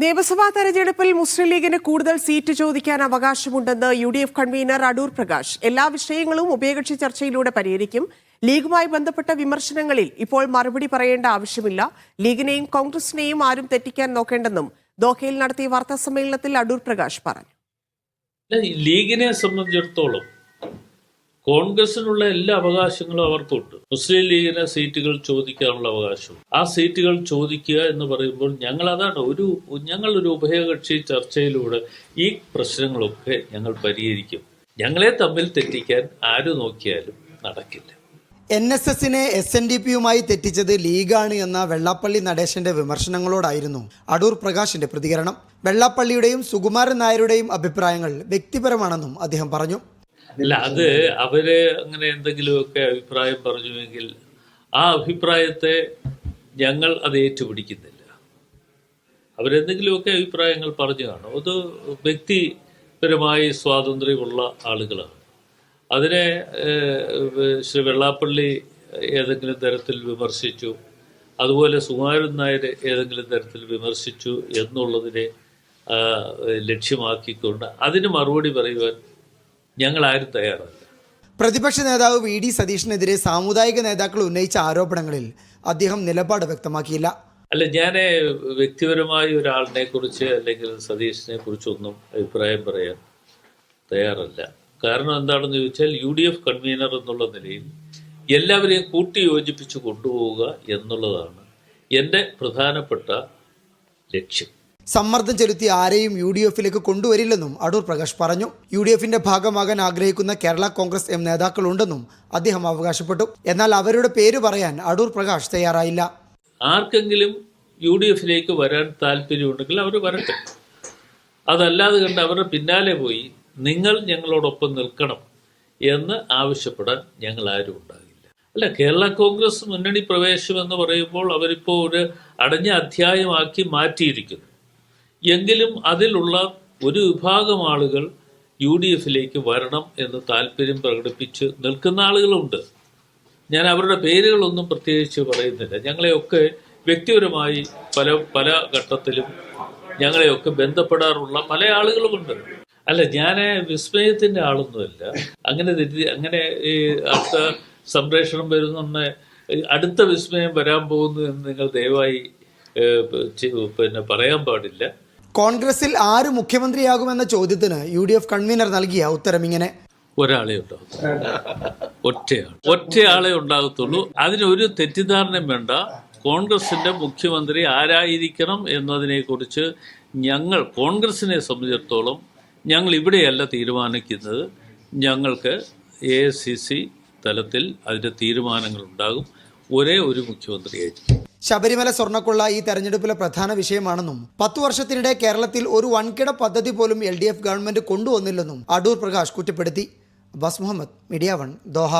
നിയമസഭാ തെരഞ്ഞെടുപ്പിൽ മുസ്ലിം ലീഗിന് കൂടുതൽ സീറ്റ് ചോദിക്കാൻ അവകാശമുണ്ടെന്ന് UDF കൺവീനർ അടൂർ പ്രകാശ്. എല്ലാ വിഷയങ്ങളും ഉഭയകക്ഷി ചർച്ചയിലൂടെ പരിഹരിക്കും. ലീഗുമായി ബന്ധപ്പെട്ട വിമർശനങ്ങളിൽ ഇപ്പോൾ മറുപടി പറയേണ്ട ആവശ്യമില്ല. ലീഗിനെയും കോൺഗ്രസിനെയും ആരും തെറ്റിക്കാൻ നോക്കേണ്ടെന്നും ദോഹയിൽ നടത്തിയ വാർത്താ സമ്മേളനത്തിൽ അടൂർ പ്രകാശ് പറഞ്ഞു. ലീഗിനെ സംബന്ധിച്ചിടത്തോളം കോൺഗ്രസിനുള്ള എല്ലാ അവകാശങ്ങളും അവർക്കുണ്ട്. മുസ്ലിം ലീഗിന് സീറ്റുകൾ ചോദിക്കാനുള്ള അവകാശം, ആ സീറ്റുകൾ ചോദിക്കുക എന്ന് പറയുമ്പോൾ ഞങ്ങളൊരു ഉഭയകക്ഷി ചർച്ചയിലൂടെ ഈ പ്രശ്നങ്ങളൊക്കെ ഞങ്ങൾ പരിഹരിക്കും. ഞങ്ങളെ തമ്മിൽ തെറ്റിക്കാൻ ആര് നോക്കിയാലും നടക്കില്ല. NSSനെ SNDPയുമായി തെറ്റിച്ചത് ലീഗാണ് എന്ന വെള്ളാപ്പള്ളി നടേശന്റെ വിമർശനങ്ങളോടായിരുന്നു അടൂർ പ്രകാശിന്റെ പ്രതികരണം. വെള്ളാപ്പള്ളിയുടെയും സുകുമാരൻ നായരുടെയും അഭിപ്രായങ്ങൾ വ്യക്തിപരമാണെന്നും അദ്ദേഹം പറഞ്ഞു. അല്ല, അത് അവര് അങ്ങനെ എന്തെങ്കിലുമൊക്കെ അഭിപ്രായം പറഞ്ഞുവെങ്കിൽ ആ അഭിപ്രായത്തെ ഞങ്ങൾ അത് ഏറ്റുപിടിക്കുന്നില്ല. അവരെന്തെങ്കിലുമൊക്കെ അഭിപ്രായങ്ങൾ പറഞ്ഞു കാണും. അത് വ്യക്തിപരമായി സ്വാതന്ത്ര്യമുള്ള ആളുകളാണ്. അതിനെ ശ്രീ വെള്ളാപ്പള്ളി ഏതെങ്കിലും തരത്തിൽ വിമർശിച്ചു, അതുപോലെ സുകുമാരൻ നായർ ഏതെങ്കിലും തരത്തിൽ വിമർശിച്ചു എന്നുള്ളതിനെ ലക്ഷ്യമാക്കിക്കൊണ്ട് അതിന് മറുപടി പറയുവാൻ ഞങ്ങൾ ആരും തയ്യാറല്ല. പ്രതിപക്ഷ നേതാവ് VD സതീഷിനെതിരെ സാമുദായിക നേതാക്കൾ ഉന്നയിച്ച ആരോപണങ്ങളിൽ അദ്ദേഹം നിലപാട് വ്യക്തമാക്കിയില്ല. അല്ല, ഞാൻ വ്യക്തിപരമായി ഒരാളിനെ കുറിച്ച് അല്ലെങ്കിൽ സതീഷിനെ കുറിച്ചൊന്നും അഭിപ്രായം പറയാൻ തയ്യാറല്ല. കാരണം എന്താണെന്ന് ചോദിച്ചാൽ UDF കൺവീനർ എന്നുള്ള നിലയിൽ എല്ലാവരെയും കൂട്ടി യോജിപ്പിച്ച് കൊണ്ടുപോവുക എന്നുള്ളതാണ് എൻ്റെ പ്രധാനപ്പെട്ട ലക്ഷ്യം. സമ്മർദ്ദം ചെലുത്തി ആരെയും UDFിലേക്ക് കൊണ്ടുവരില്ലെന്നും അടൂർ പ്രകാശ് പറഞ്ഞു. UDFിന്റെ ഭാഗമാകാൻ ആഗ്രഹിക്കുന്ന കേരള കോൺഗ്രസ് M നേതാക്കളുണ്ടെന്നും അദ്ദേഹം അവകാശപ്പെട്ടു. എന്നാൽ അവരുടെ പേര് പറയാൻ അടൂർ പ്രകാശ് തയ്യാറായില്ല. ആർക്കെങ്കിലും UDFിലേക്ക് വരാൻ താല്പര്യമുണ്ടെങ്കിൽ അവർ വരട്ടെ. അതല്ലാതെ കണ്ട് അവരുടെ പിന്നാലെ പോയി നിങ്ങൾ ഞങ്ങളോടൊപ്പം നിൽക്കണം എന്ന് ആവശ്യപ്പെടാൻ ഞങ്ങൾ ആരും ഉണ്ടാകില്ല. അല്ല, കേരള കോൺഗ്രസ് മുന്നണി പ്രവേശം എന്ന് പറയുമ്പോൾ അവരിപ്പോൾ ഒരു അടഞ്ഞ അധ്യായമാക്കി മാറ്റിയിരിക്കുന്നു. എങ്കിലും അതിലുള്ള ഒരു വിഭാഗം ആളുകൾ UDFിലേക്ക് വരണം എന്ന് താല്പര്യം പ്രകടിപ്പിച്ച് നിൽക്കുന്ന ആളുകളുണ്ട്. ഞാൻ അവരുടെ പേരുകളൊന്നും പ്രത്യേകിച്ച് പറയുന്നില്ല. ഞങ്ങളെയൊക്കെ വ്യക്തിപരമായി പല ഘട്ടത്തിലും ഞങ്ങളെയൊക്കെ ബന്ധപ്പെടാറുള്ള പല ആളുകളുമുണ്ട്. അല്ല, ഞാൻ വിസ്മയത്തിൻ്റെ ആളൊന്നുമല്ല. അങ്ങനെ ഈ അടുത്ത സംപ്രേഷണം വരുന്ന അടുത്ത വിസ്മയം വരാൻ പോകുന്നു എന്ന് നിങ്ങൾ ദയവായി പറയാൻ പാടില്ല. കോൺഗ്രസിൽ ആര് മുഖ്യമന്ത്രിയാകുമെന്ന ചോദ്യത്തിന് UDF കൺവീനർ നൽകിയ ഉത്തരം ഇങ്ങനെ: ഒരാളെ ഒറ്റയാളെ ഉണ്ടാകത്തുള്ളൂ. അതിനൊരു തെറ്റിദ്ധാരണയും വേണ്ട. കോൺഗ്രസിന്റെ മുഖ്യമന്ത്രി ആരായിരിക്കണം എന്നതിനെക്കുറിച്ച് കോൺഗ്രസിനെ സംബന്ധിച്ചിടത്തോളം ഞങ്ങൾ ഇവിടെയല്ല തീരുമാനിക്കുന്നത്. ഞങ്ങൾക്ക് AICC തലത്തിൽ അതിൻ്റെ തീരുമാനങ്ങളുണ്ടാകും. ഒരേ ഒരു മുഖ്യമന്ത്രിയായിരിക്കും. ശബരിമല സ്വർണ്ണക്കൊള്ള ഈ തെരഞ്ഞെടുപ്പിലെ പ്രധാന വിഷയമാണെന്നും 10 വർഷത്തിനിടെ കേരളത്തിൽ ഒരു വൻകിട പദ്ധതി പോലും LDF ഗവൺമെന്റ് കൊണ്ടുവന്നില്ലെന്നും അടൂർ പ്രകാശ് കുറ്റപ്പെടുത്തി. Abbas Muhammad, media 1, Doha.